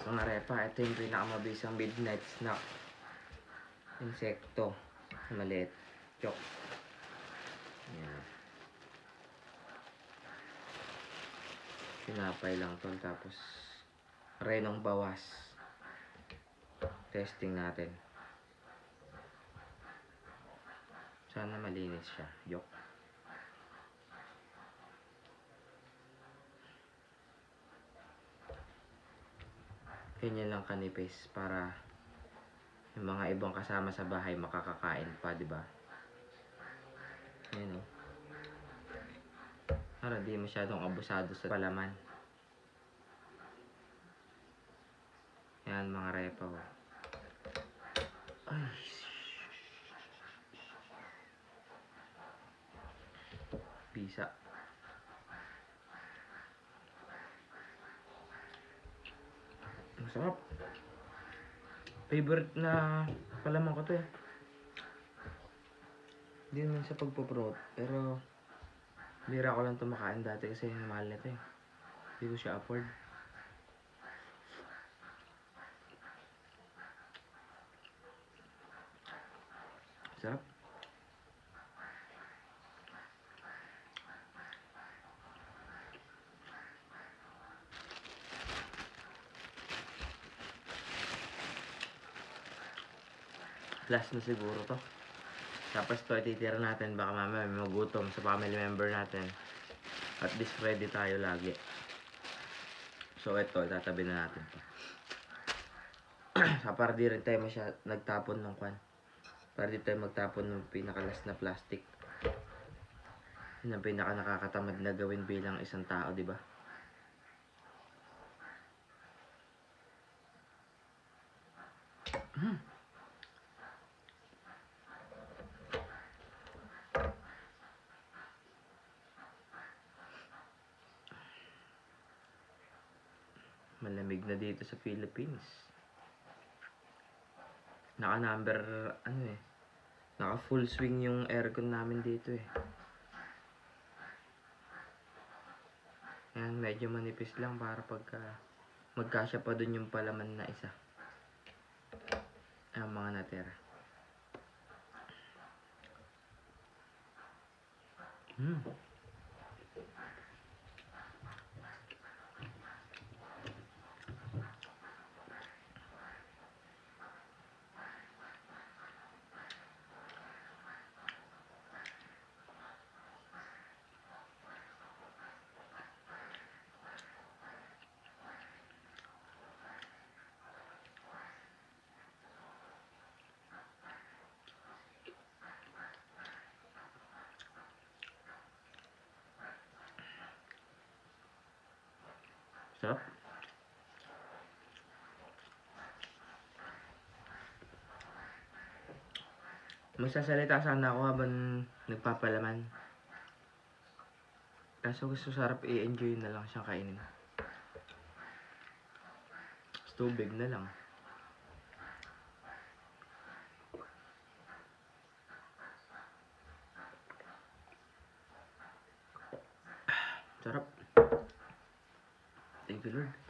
Mga repa, ito yung pinakamabisang midnight snack. Insekto. Maliit. Chok. Yan. Pinapay lang to. Tapos, renong bawas. Testing natin. Sana malinis siya. Yok. Ganyan lang kanipis para yung mga ibang kasama sa bahay makakakain pa, di ba? Ayan o. Para di masyadong abusado sa palaman. Yan mga repa o. Ay. Bisa. Masarap. Favorite na palaman ko to eh. Hindi naman sa pagpo-promote. Pero bira ko lang ito makain dati kasi mahal nito eh. Hindi ko siya afford. Sarap. Last na siguro to. Tapos ito ititira natin. Baka mamaya may magutom sa family member natin. At least ready tayo lagi. So ito, itatabi na natin to. Para di rin tayo nagtapon ng kwan. Para di tayo magtapon ng pinakalas na plastic. Yun ang pinaka nakakatamad na gawin bilang isang tao, di ba? Malamig na dito sa Philippines. Naka full swing yung aircon namin dito eh. Ayan, medyo manipis lang para pagka magkasya pa dun yung palaman na isa. Ayan mga natira. Sarap. Magsasalita sana ako habang nagpapalaman. Kaso gusto sarap i-enjoy na lang siyang kainin. Tubig na lang. Sarap. Thank you, Lord.